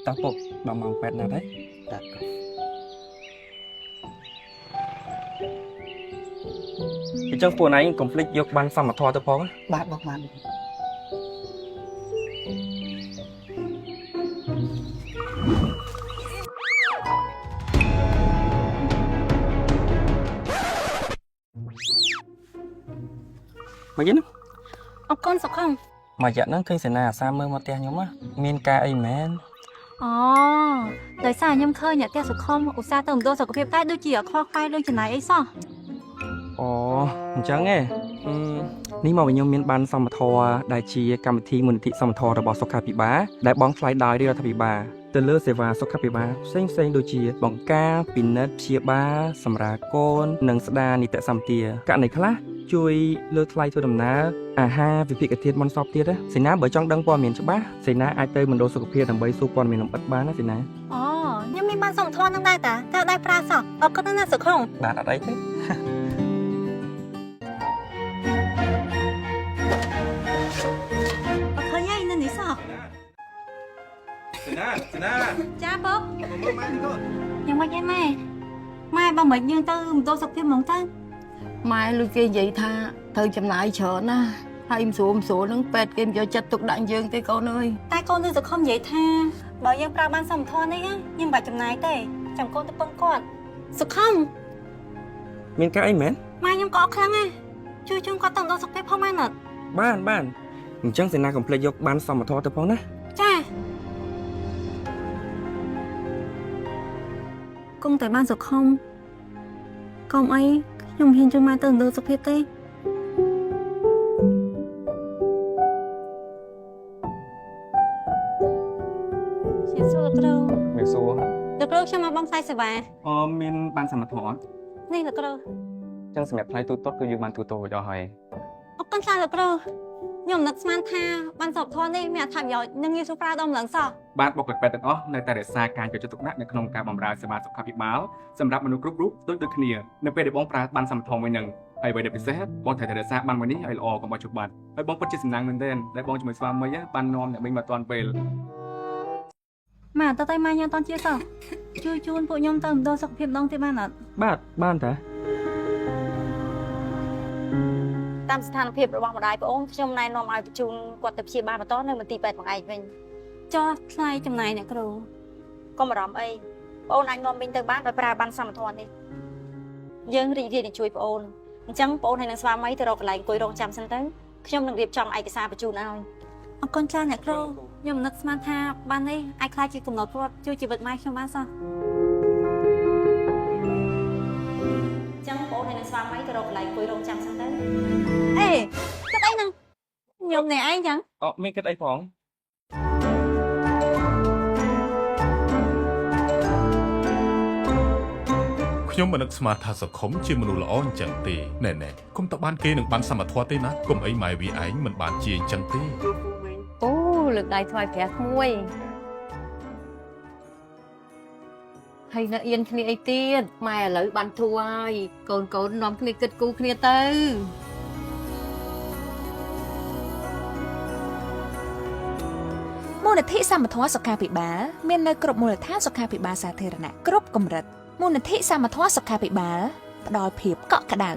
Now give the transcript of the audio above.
តាពុកដល់ម៉ោង8ណាត់ហើយតាអញ្ចឹងពួកឯងកុំភ្លេចយកបានសមត្ថភាពទៅផងបាទបងបានមកយីណា អរគុណសុខុម មួយរយៈហ្នឹងឃើញសេនាអាសាមើលមកផ្ទះខ្ញុំមានការអីមែន អូដោយសារខ្ញុំឃើញអ្នកផ្ទះសុខុមឧស្សាហ៍ទៅមណ្ឌលសុខភាពតែដូចជាអត់ខ្វល់ខ្វាយរឿងចំណាយអីសោះ អូអញ្ចឹងឯងនេះមកខ្ញុំមានបានសមត្ថភាពដែលជាកម្មវិធីមូលនិធិសមត្ថភាពរបស់សុខាភិបាលដែលបងថ្លៃដោយរដ្ឋាភិបាលទៅលើសេវាសុខាភិបាលផ្សេងៗដូចជាបង្ការពិនិត្យព្យាបាលសម្រាលកូននិងស្ដារនីតិសម្បទាករណីខ្លះជួយលើថ្លៃធ្វើដំណើរអាហារវិភាគធាតុមុនសពទៀតសេនាបើចង់ដឹងព័ត៌មានច្បាស់សេនាអាចទៅមណ្ឌលសុខភាពដើម្បីសួរព័ត៌មានលម្អិតបានណាសេនា អូខ្ញុំមានបានសមត្ថភាពនឹងដែរតាតែដៃប្រើសោះអរគុណណាស់សុខុម បាទអត់អីទេ អត់ឃើញឯងនៅនេះសោះ សេនា ចាពុក មកម៉ែនេះកូន យ៉ាងម៉េចឯងម៉ែបើមិនយើងទៅមណ្ឌលសុខភាពហ្មងទៅ ម៉ែលុយគេនិយាយថាត្រូវចំណាយច្រើនណាហើយមិនស្រួលហ្នឹងពេទ្យគេមិនយកចិត្តទុកដាក់យើងទេកូនអើយ តែកូននឹងសុខុមនិយាយថាបើយើងប្រើបានសមត្ថភាពនេះយើងមិនបាច់ចំណាយទេចាំកូនទៅពឹងគាត់សុខុម មានការអីមែន ម៉ែខ្ញុំក៏អត់ខ្លាំងដែរជួយជូនគាត់ទៅមណ្ឌលសុខភាពផងម៉ែណត់ បានអញ្ចឹងសេនាកុំភ្លេចយកបានសមត្ថភាពទៅផងណា ចាគង់តែបានសុខុមកុំអីខ្ញុំហ៊ានជួយម៉ែទៅមណ្ឌលសុខភាពទេជាសួរលោកគ្រូ មានសួរ លោកគ្រូខ្ញុំមកបងផ្សាយសេវា អូមានបានសមត្ថភាពអត់ នេះលោកគ្រូ អញ្ចឹងសម្រាប់ថ្លៃទូទាត់គឺយើងបានទូទាត់រួចអស់ហើយ អរគុណច្រើនលោកគ្រូខ្ញុំនឹកស្មានថាបានសមត្ថភាពនេះមានអត្ថប្រយោជន៍និងងាយស្រួលប្រើដល់ម្លឹងសោះ បាទបុគ្គលិកពេទ្យទាំងអស់នៅតែរក្សាការយកចិត្តទុកដាក់នៅក្នុងការបម្រើសេវាសុខាភិបាលសម្រាប់មនុស្សគ្រប់រូបដូចគ្នានៅពេលដែលបងប្រើបានសមត្ថភាពមួយនឹងហើយអ្វីដែលពិសេសបងត្រូវតែរក្សាបានមួយនេះឲ្យល្អកុំឲ្យជុបបាត់ហើយបងពិតជាសំណាងមែនទែនដែលបងជាមួយស្វាមីបាននាំអ្នកវិញមកតាន់ពេល ម៉ែអត់ទៅម៉ែខ្ញុំអត់ជាសោះជួយជូនពួកខ្ញុំទៅមណ្ឌលសុខភាពដងទៀតបានអត់ បាទបានតា តាមស្ថានភាពរបស់ម្ដាយប្អូនខ្ញុំណែនាំឲ្យបញ្ជូនគាត់ទៅព្យាបាលបន្តនៅមន្ទីរពេទ្យបងឯងវិញចោះថ្លៃចំណាយអ្នកគ្រូកុំបារម្ភអីប្អូនអាចនាំវិញទៅបានដោយប្រើបានសមត្ថភាពនេះយើងរីករាយនឹងជួយប្អូនអញ្ចឹងប្អូនហើយនឹងស្វាមីទៅរកកន្លែងអង្គុយរងចាំសិនទៅខ្ញុំនឹងរៀបចំឯកសារបញ្ជូនឲ្យអរគុណច្រើនអ្នកគ្រូខ្ញុំនឹកស្មានថាបាននេះអាចខ្លាចជាកំណត់ព្រោះជួយជីវិតម៉ែខ្ញុំបានសោះចឹងប្អូនហើយនឹងស្វាមីទៅរកកន្លែងអង្គុយរងចាំសិនទៅអេគិតអីហ្នឹងខ្ញុំអ្នកឯងចឹង អូមានគិតអីផង ខ្ញុំមិននឹកស្មានថាសង្គមជាមនុស្សល្អអញ្ចឹងទេណែគុំតបានគេនឹងបានសមត្ថភាពទេណាគុំអីម៉ែវាឯងមិនបានជាអញ្ចឹងទេ អូលើកដៃថ្វាយព្រះមួយហើយនៅអៀនគ្នាអីទៀតម៉ែឥឡូវបានធូរហើយកូននាំគ្នាគិតគូរគ្នាទៅ មូលនិធិសមត្ថភាពសុខាភិបាលមាននៅគ្រប់មូលដ្ឋានសុខាភិបាលសាធារណៈគ្រប់កម្រិតមូលនិធិសមត្ថភាពសុខាភិបាលផ្ដល់ភាពកក់ក្ដៅ